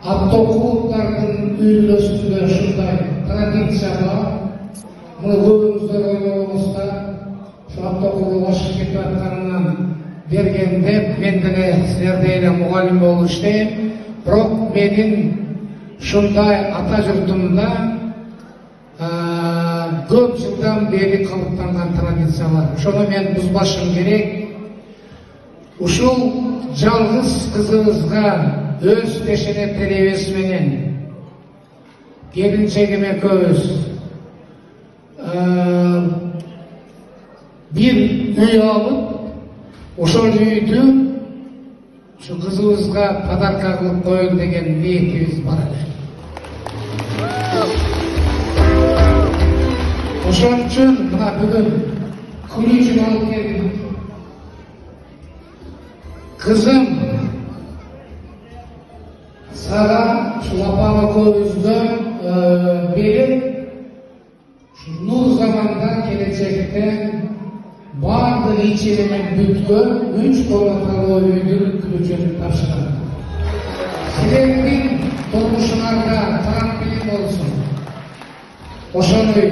Avtoklubların üyülösünde şunday tradisiya var. Bunu көбүңүздөр ойлогонузда şu avtoklub ашып кетип атканынан берген деп мен деле силердей эле мугалим болуп иштейм. Бирок менин шундай ата журтумда көп жылдан бери калыптанган традиция бар. Ошону мен бузбашым керек. Ушул жалгыз кызыбызга өз пешенеттерибиз менен келинчегим экөөбүз bir үй алып, ошол үйдү ушу кызыбызга подарка кылып коелу деген ниетибиз бар эле. Ошон үчүн мына бүгүн ключун алып келдим. Kızım, sana şu lapama koyuzdan berip, şu nur zamanda gelecekte bazı içeriğine bütkün 3 konukalı ödül külücünü taşıran. Sizlerin durmuşlarda taraflı olsun. Oşanı